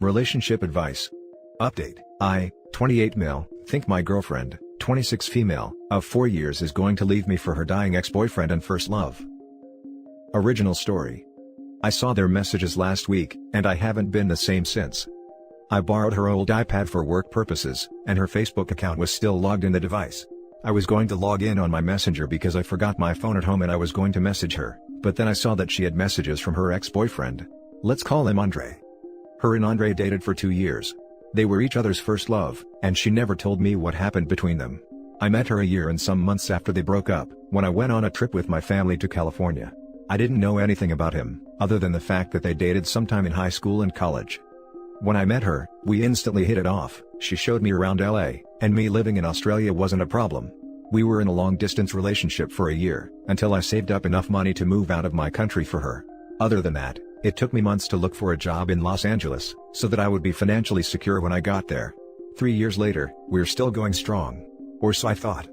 Relationship advice. Update. I, 28 male, think my girlfriend, 26 female, of 4 years is going to leave me for her dying ex-boyfriend and first love. Original story. I saw their messages last week, and I haven't been the same since. I borrowed her old iPad for work purposes, and her Facebook account was still logged in the device. I was going to log in on my Messenger because I forgot my phone at home and I was going to message her, but then I saw that she had messages from her ex-boyfriend. Let's call him Andre. Her and Andre dated for 2 years. They were each other's first love, and she never told me what happened between them. I met her a year and some months after they broke up, when I went on a trip with my family to California. I didn't know anything about him, other than the fact that they dated sometime in high school and college. When I met her, we instantly hit it off. She showed me around LA, and me living in Australia wasn't a problem. We were in a long-distance relationship for a year, until I saved up enough money to move out of my country for her. Other than that, it took me months to look for a job in Los Angeles, so that I would be financially secure when I got there. 3 years later, we're still going strong. Or so I thought.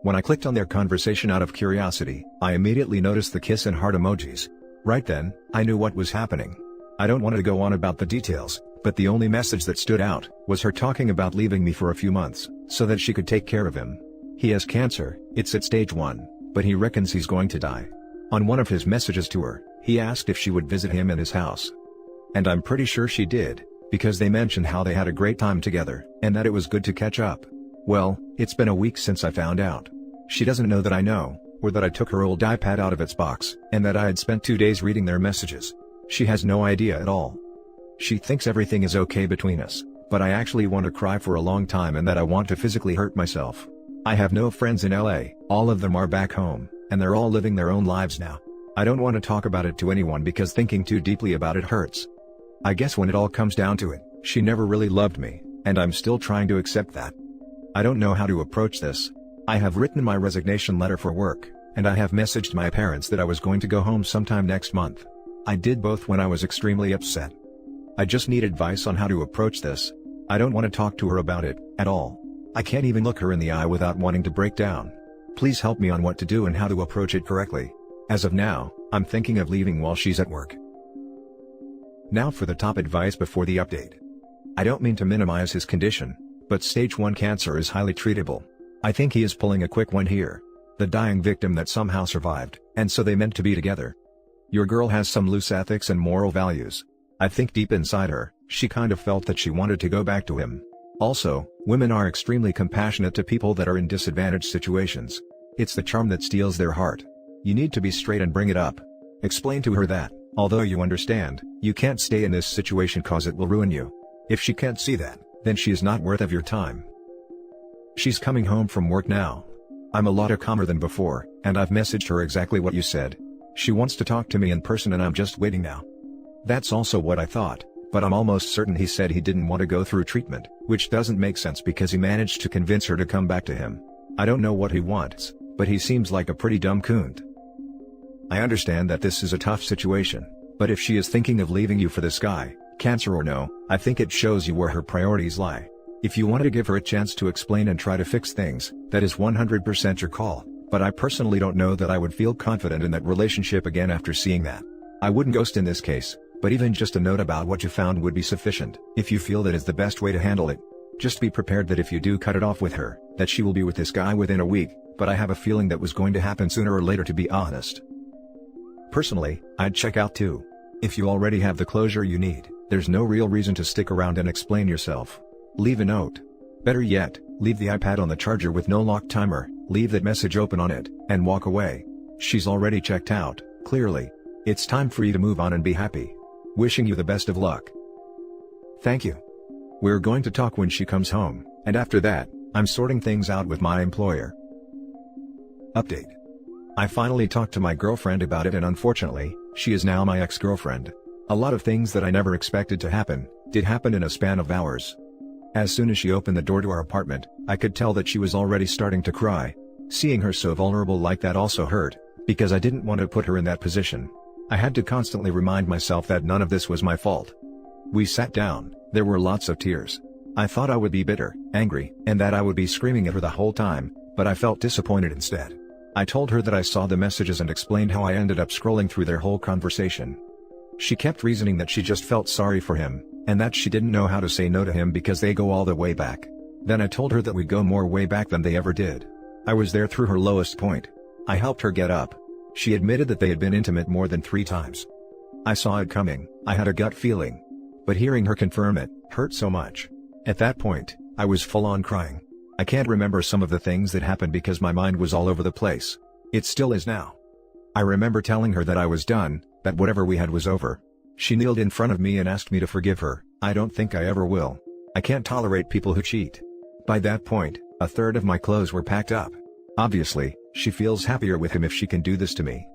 When I clicked on their conversation out of curiosity, I immediately noticed the kiss and heart emojis. Right then, I knew what was happening. I don't want to go on about the details, but the only message that stood out was her talking about leaving me for a few months, so that she could take care of him. He has cancer, it's at stage 1, but he reckons he's going to die. On one of his messages to her, he asked if she would visit him in his house. And I'm pretty sure she did, because they mentioned how they had a great time together, and that it was good to catch up. Well, it's been a week since I found out. She doesn't know that I know, or that I took her old iPad out of its box, and that I had spent 2 days reading their messages. She has no idea at all. She thinks everything is okay between us, but I actually want to cry for a long time and that I want to physically hurt myself. I have no friends in LA, all of them are back home, and they're all living their own lives now. I don't want to talk about it to anyone because thinking too deeply about it hurts. I guess when it all comes down to it, she never really loved me, and I'm still trying to accept that. I don't know how to approach this. I have written my resignation letter for work, and I have messaged my parents that I was going to go home sometime next month. I did both when I was extremely upset. I just need advice on how to approach this. I don't want to talk to her about it, at all. I can't even look her in the eye without wanting to break down. Please help me on what to do and how to approach it correctly. As of now, I'm thinking of leaving while she's at work. Now for the top advice before the update. I don't mean to minimize his condition, but stage 1 cancer is highly treatable. I think he is pulling a quick one here. The dying victim that somehow survived, and so they meant to be together. Your girl has some loose ethics and moral values. I think deep inside her, she kind of felt that she wanted to go back to him. Also, women are extremely compassionate to people that are in disadvantaged situations. It's the charm that steals their heart. You need to be straight and bring it up. Explain to her that, although you understand, you can't stay in this situation cause it will ruin you. If she can't see that, then she is not worth of your time. She's coming home from work now. I'm a lot calmer than before, and I've messaged her exactly what you said. She wants to talk to me in person and I'm just waiting now. That's also what I thought, but I'm almost certain he said he didn't want to go through treatment, which doesn't make sense because he managed to convince her to come back to him. I don't know what he wants, but he seems like a pretty dumb coont. I understand that this is a tough situation, but if she is thinking of leaving you for this guy, cancer or no, I think it shows you where her priorities lie. If you wanted to give her a chance to explain and try to fix things, that is 100% your call, but I personally don't know that I would feel confident in that relationship again after seeing that. I wouldn't ghost in this case, but even just a note about what you found would be sufficient, if you feel that is the best way to handle it. Just be prepared that if you do cut it off with her, that she will be with this guy within a week, but I have a feeling that was going to happen sooner or later, to be honest. Personally, I'd check out too. If you already have the closure you need, there's no real reason to stick around and explain yourself. Leave a note. Better yet, leave the iPad on the charger with no lock timer, leave that message open on it, and walk away. She's already checked out, clearly. It's time for you to move on and be happy. Wishing you the best of luck. Thank you. We're going to talk when she comes home, and after that, I'm sorting things out with my employer. Update. I finally talked to my girlfriend about it and unfortunately, she is now my ex-girlfriend. A lot of things that I never expected to happen, did happen in a span of hours. As soon as she opened the door to our apartment, I could tell that she was already starting to cry. Seeing her so vulnerable like that also hurt, because I didn't want to put her in that position. I had to constantly remind myself that none of this was my fault. We sat down, there were lots of tears. I thought I would be bitter, angry, and that I would be screaming at her the whole time, but I felt disappointed instead. I told her that I saw the messages and explained how I ended up scrolling through their whole conversation. She kept reasoning that she just felt sorry for him, and that she didn't know how to say no to him because they go all the way back. Then I told her that we go more way back than they ever did. I was there through her lowest point. I helped her get up. She admitted that they had been intimate more than 3 times. I saw it coming, I had a gut feeling. But hearing her confirm it, hurt so much. At that point, I was full on crying. I can't remember some of the things that happened because my mind was all over the place. It still is now. I remember telling her that I was done, that whatever we had was over. She kneeled in front of me and asked me to forgive her. I don't think I ever will. I can't tolerate people who cheat. By that point, a third of my clothes were packed up. Obviously, she feels happier with him if she can do this to me.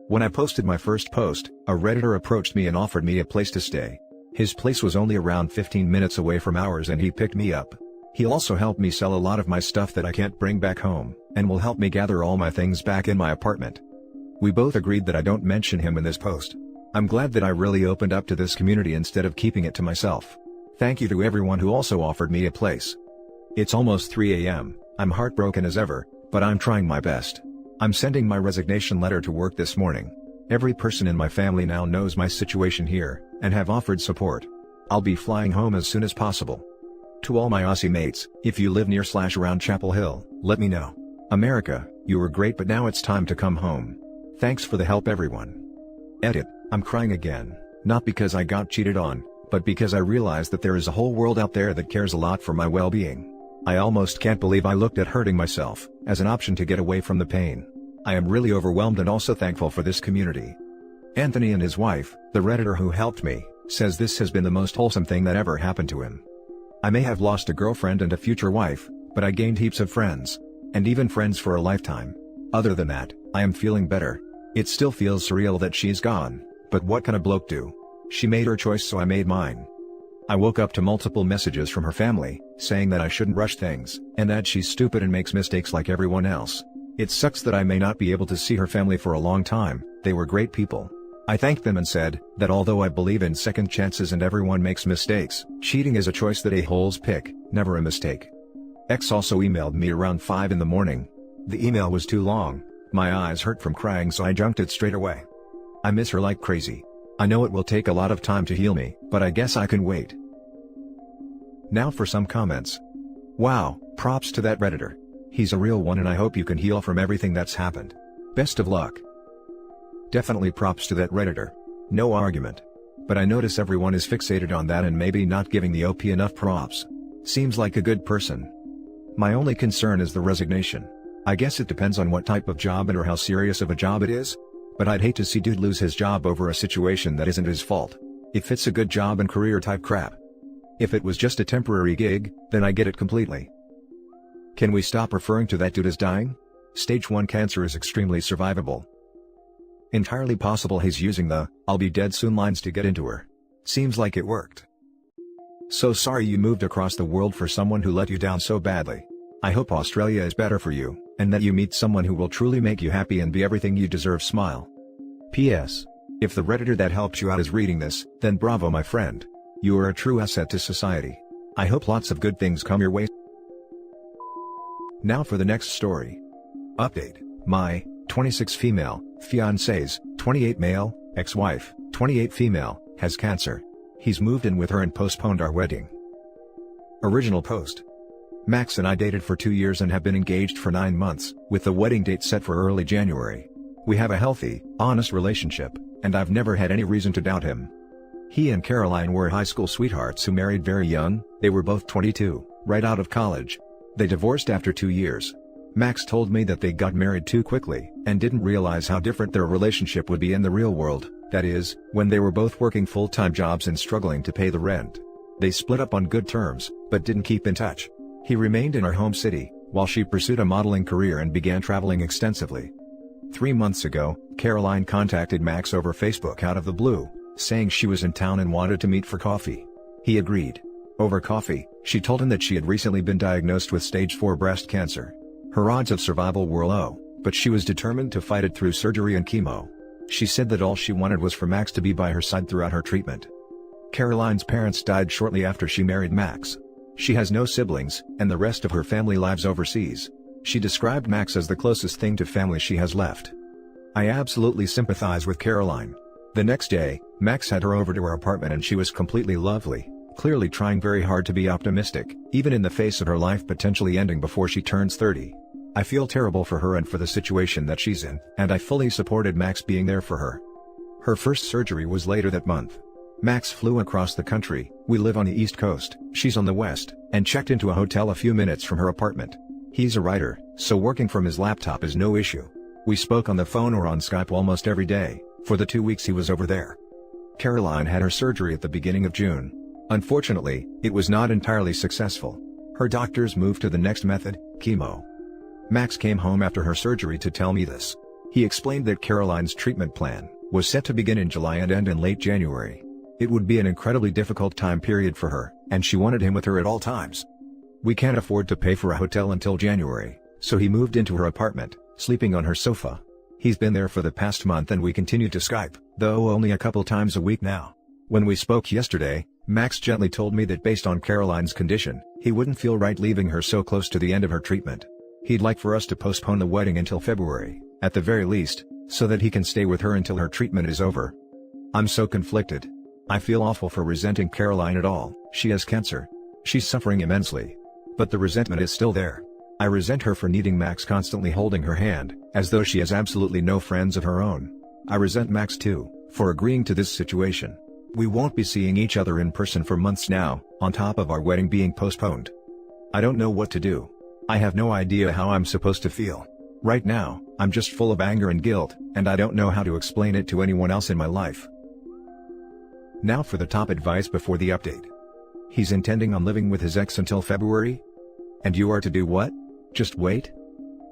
When I posted my first post, a Redditor approached me and offered me a place to stay. His place was only around 15 minutes away from ours and he picked me up. He also helped me sell a lot of my stuff that I can't bring back home, and will help me gather all my things back in my apartment. We both agreed that I don't mention him in this post. I'm glad that I really opened up to this community instead of keeping it to myself. Thank you to everyone who also offered me a place. It's almost 3 a.m., I'm heartbroken as ever, but I'm trying my best. I'm sending my resignation letter to work this morning. Every person in my family now knows my situation here, and have offered support. I'll be flying home as soon as possible. To all my Aussie mates, if you live near/around Chapel Hill, let me know. America, you were great but now it's time to come home. Thanks for the help everyone. Edit, I'm crying again, not because I got cheated on, but because I realized that there is a whole world out there that cares a lot for my well-being. I almost can't believe I looked at hurting myself as an option to get away from the pain. I am really overwhelmed and also thankful for this community. Anthony and his wife, the Redditor who helped me, says this has been the most wholesome thing that ever happened to him. I may have lost a girlfriend and a future wife, but I gained heaps of friends. And even friends for a lifetime. Other than that, I am feeling better. It still feels surreal that she's gone, but what can a bloke do? She made her choice so I made mine. I woke up to multiple messages from her family, saying that I shouldn't rush things, and that she's stupid and makes mistakes like everyone else. It sucks that I may not be able to see her family for a long time, they were great people. I thanked them and said, that although I believe in second chances and everyone makes mistakes, cheating is a choice that a-holes pick, never a mistake. X also emailed me around 5 in the morning. The email was too long, my eyes hurt from crying so I junked it straight away. I miss her like crazy. I know it will take a lot of time to heal me, but I guess I can wait. Now for some comments. Wow, props to that Redditor. He's a real one and I hope you can heal from everything that's happened. Best of luck. Definitely props to that Redditor. No argument. But I notice everyone is fixated on that and maybe not giving the OP enough props. Seems like a good person. My only concern is the resignation. I guess it depends on what type of job and or how serious of a job it is. But I'd hate to see dude lose his job over a situation that isn't his fault. If it's a good job and career type crap. If it was just a temporary gig, then I get it completely. Can we stop referring to that dude as dying? Stage 1 cancer is extremely survivable. Entirely possible he's using the, "I'll be dead soon" lines to get into her. Seems like it worked. So sorry you moved across the world for someone who let you down so badly. I hope Australia is better for you, and that you meet someone who will truly make you happy and be everything you deserve. Smile. P.S. If the Redditor that helped you out is reading this, then bravo my friend. You are a true asset to society. I hope lots of good things come your way. Now for the next story. Update. My 26 female, fiancé's 28 male, ex-wife, 28 female, has cancer. He's moved in with her and postponed our wedding. Original post. Max and I dated for 2 years and have been engaged for 9 months, with the wedding date set for early January. We have a healthy, honest relationship, and I've never had any reason to doubt him. He and Caroline were high school sweethearts who married very young. They were both 22, right out of college. They divorced after 2 years. Max told me that they got married too quickly, and didn't realize how different their relationship would be in the real world, that is, when they were both working full-time jobs and struggling to pay the rent. They split up on good terms, but didn't keep in touch. He remained in her home city, while she pursued a modeling career and began traveling extensively. 3 months ago, Caroline contacted Max over Facebook out of the blue, saying she was in town and wanted to meet for coffee. He agreed. Over coffee, she told him that she had recently been diagnosed with stage 4 breast cancer. Her odds of survival were low, but she was determined to fight it through surgery and chemo. She said that all she wanted was for Max to be by her side throughout her treatment. Caroline's parents died shortly after she married Max. She has no siblings, and the rest of her family lives overseas. She described Max as the closest thing to family she has left. I absolutely sympathize with Caroline. The next day, Max had her over to her apartment and she was completely lovely, clearly trying very hard to be optimistic, even in the face of her life potentially ending before she turns 30. I feel terrible for her and for the situation that she's in, and I fully supported Max being there for her. Her first surgery was later that month. Max flew across the country, we live on the East Coast, she's on the West, and checked into a hotel a few minutes from her apartment. He's a writer, so working from his laptop is no issue. We spoke on the phone or on Skype almost every day, for the 2 weeks he was over there. Caroline had her surgery at the beginning of June. Unfortunately, it was not entirely successful. Her doctors moved to the next method, chemo. Max came home after her surgery to tell me this. He explained that Caroline's treatment plan was set to begin in July and end in late January. It would be an incredibly difficult time period for her, and she wanted him with her at all times. We can't afford to pay for a hotel until January, so he moved into her apartment, sleeping on her sofa. He's been there for the past month and we continue to Skype, though only a couple times a week now. When we spoke yesterday, Max gently told me that based on Caroline's condition, he wouldn't feel right leaving her so close to the end of her treatment. He'd like for us to postpone the wedding until February, at the very least, so that he can stay with her until her treatment is over. I'm so conflicted. I feel awful for resenting Caroline at all. She has cancer. She's suffering immensely. But the resentment is still there. I resent her for needing Max constantly holding her hand, as though she has absolutely no friends of her own. I resent Max too, for agreeing to this situation. We won't be seeing each other in person for months now, on top of our wedding being postponed. I don't know what to do. I have no idea how I'm supposed to feel. Right now, I'm just full of anger and guilt, and I don't know how to explain it to anyone else in my life. Now for the top advice before the update. He's intending on living with his ex until February? And you are to do what? Just wait?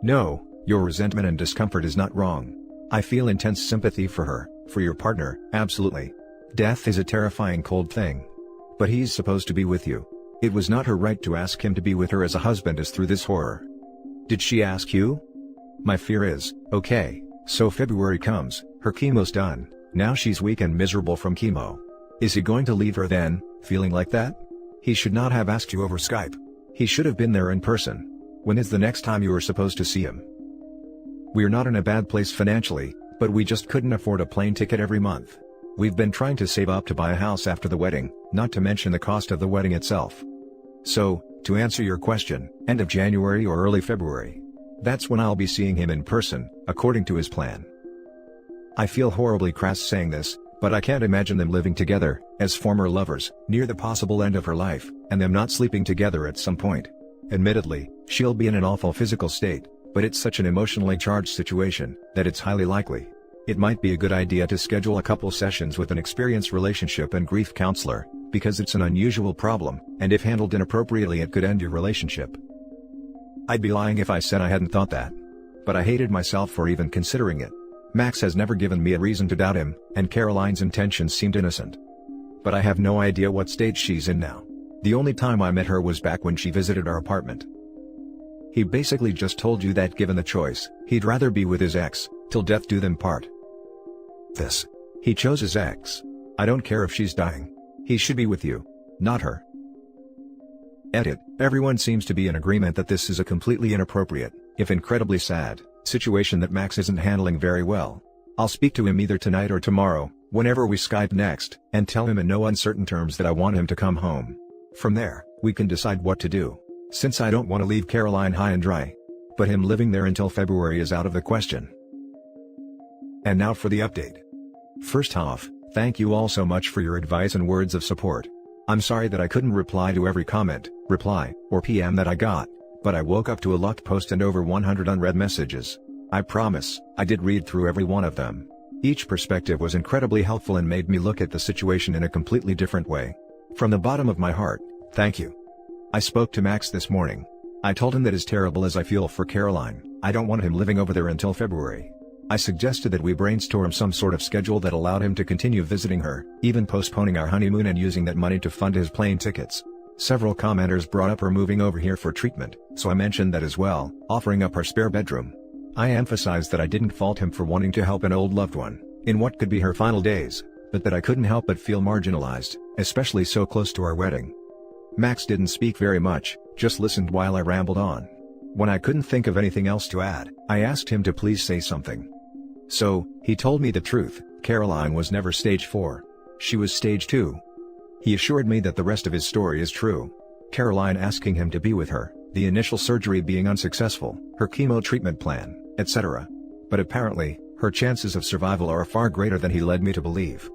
No, your resentment and discomfort is not wrong. I feel intense sympathy for her, for your partner, absolutely. Death is a terrifying cold thing. But he's supposed to be with you. It was not her right to ask him to be with her as a husband is through this horror. Did she ask you? My fear is, okay, so February comes, her chemo's done, now she's weak and miserable from chemo. Is he going to leave her then, feeling like that? He should not have asked you over Skype. He should have been there in person. When is the next time you are supposed to see him? We're not in a bad place financially, but we just couldn't afford a plane ticket every month. We've been trying to save up to buy a house after the wedding, not to mention the cost of the wedding itself. So, to answer your question, end of January or early February. That's when I'll be seeing him in person, according to his plan. I feel horribly crass saying this, but I can't imagine them living together, as former lovers, near the possible end of her life, and them not sleeping together at some point. Admittedly, she'll be in an awful physical state, but it's such an emotionally charged situation, that it's highly likely. It might be a good idea to schedule a couple sessions with an experienced relationship and grief counselor, because it's an unusual problem, and if handled inappropriately it could end your relationship. I'd be lying if I said I hadn't thought that. But I hated myself for even considering it. Max has never given me a reason to doubt him, and Caroline's intentions seemed innocent. But I have no idea what stage she's in now. The only time I met her was back when she visited our apartment. He basically just told you that given the choice, he'd rather be with his ex, till death do them part. He chose his ex. I don't care if she's dying. He should be with you, not her. Edit. Everyone seems to be in agreement that this is a completely inappropriate, if incredibly sad, situation that Max isn't handling very well. I'll speak to him either tonight or tomorrow, whenever we Skype next, and tell him in no uncertain terms that I want him to come home. From there, we can decide what to do, since I don't want to leave Caroline high and dry. But him living there until February is out of the question. And now for the update. First off, thank you all so much for your advice and words of support. I'm sorry that I couldn't reply to every comment, reply, or PM that I got, but I woke up to a locked post and over 100 unread messages. I promise, I did read through every one of them. Each perspective was incredibly helpful and made me look at the situation in a completely different way. From the bottom of my heart, thank you. I spoke to Max this morning. I told him that as terrible as I feel for Caroline, I don't want him living over there until February. I suggested that we brainstorm some sort of schedule that allowed him to continue visiting her, even postponing our honeymoon and using that money to fund his plane tickets. Several commenters brought up her moving over here for treatment, so I mentioned that as well, offering up our spare bedroom. I emphasized that I didn't fault him for wanting to help an old loved one, in what could be her final days, but that I couldn't help but feel marginalized, especially so close to our wedding. Max didn't speak very much, just listened while I rambled on. When I couldn't think of anything else to add, I asked him to please say something. So, he told me the truth. Caroline was never stage 4. She was stage 2. He assured me that the rest of his story is true. Caroline asking him to be with her, the initial surgery being unsuccessful, her chemo treatment plan, etc. But apparently, her chances of survival are far greater than he led me to believe.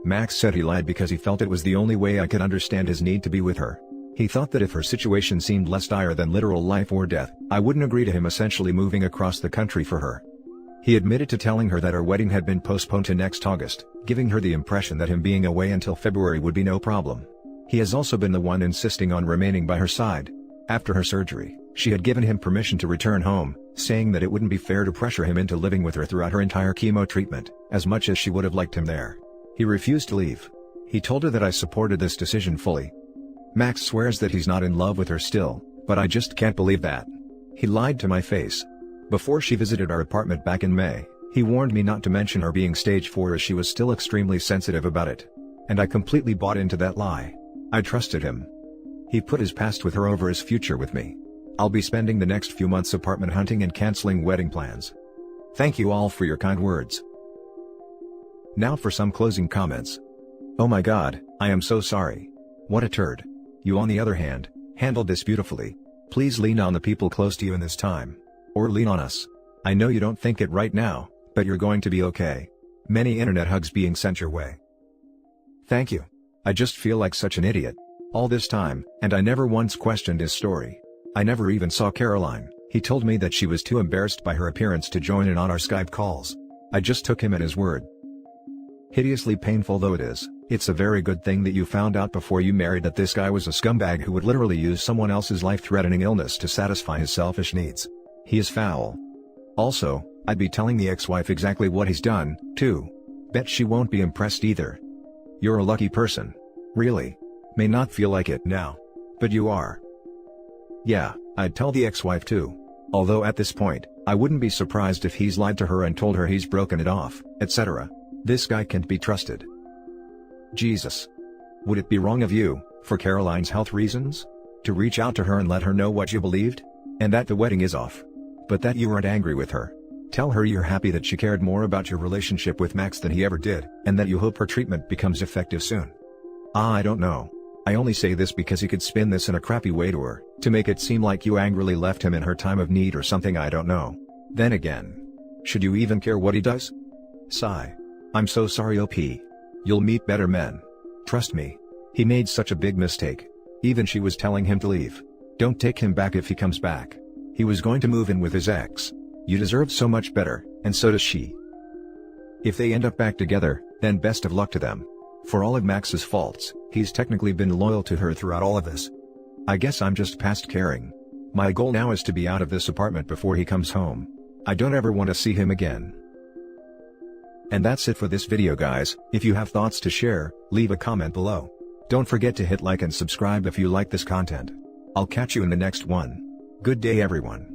Max said he lied because he felt it was the only way I could understand his need to be with her. He thought that if her situation seemed less dire than literal life or death, I wouldn't agree to him essentially moving across the country for her. He admitted to telling her that her wedding had been postponed to next August, giving her the impression that him being away until February would be no problem. He has also been the one insisting on remaining by her side. After her surgery, she had given him permission to return home, saying that it wouldn't be fair to pressure him into living with her throughout her entire chemo treatment, as much as she would have liked him there. He refused to leave. He told her that I supported this decision fully. Max swears that he's not in love with her still, but I just can't believe that. He lied to my face. Before she visited our apartment back in May, he warned me not to mention her being stage 4 as she was still extremely sensitive about it. And I completely bought into that lie. I trusted him. He put his past with her over his future with me. I'll be spending the next few months apartment hunting and canceling wedding plans. Thank you all for your kind words. Now for some closing comments. Oh my god, I am so sorry. What a turd. You on the other hand, handled this beautifully. Please lean on the people close to you in this time. Or lean on us. I know you don't think it right now, but you're going to be okay. Many internet hugs being sent your way. Thank you. I just feel like such an idiot. All this time, and I never once questioned his story. I never even saw Caroline. He told me that she was too embarrassed by her appearance to join in on our Skype calls. I just took him at his word. Hideously painful though it is, it's a very good thing that you found out before you married that this guy was a scumbag who would literally use someone else's life-threatening illness to satisfy his selfish needs. He is foul. Also, I'd be telling the ex-wife exactly what he's done, too. Bet she won't be impressed either. You're a lucky person. Really. May not feel like it now. But you are. Yeah, I'd tell the ex-wife too. Although at this point, I wouldn't be surprised if he's lied to her and told her he's broken it off, etc. This guy can't be trusted. Jesus. Would it be wrong of you, for Caroline's health reasons, to reach out to her and let her know what you believed? And that the wedding is off. But that you weren't angry with her. Tell her you're happy that she cared more about your relationship with Max than he ever did, and that you hope her treatment becomes effective soon. I don't know. I only say this because he could spin this in a crappy way to her, to make it seem like you angrily left him in her time of need or something. I don't know. Then again, should you even care what he does? Sigh. I'm so sorry OP. You'll meet better men. Trust me. He made such a big mistake. Even she was telling him to leave. Don't take him back if he comes back. He was going to move in with his ex. You deserve so much better, and so does she. If they end up back together, then best of luck to them. For all of Max's faults, he's technically been loyal to her throughout all of this. I guess I'm just past caring. My goal now is to be out of this apartment before he comes home. I don't ever want to see him again. And that's it for this video guys. If you have thoughts to share, leave a comment below. Don't forget to hit like and subscribe if you like this content. I'll catch you in the next one. Good day everyone.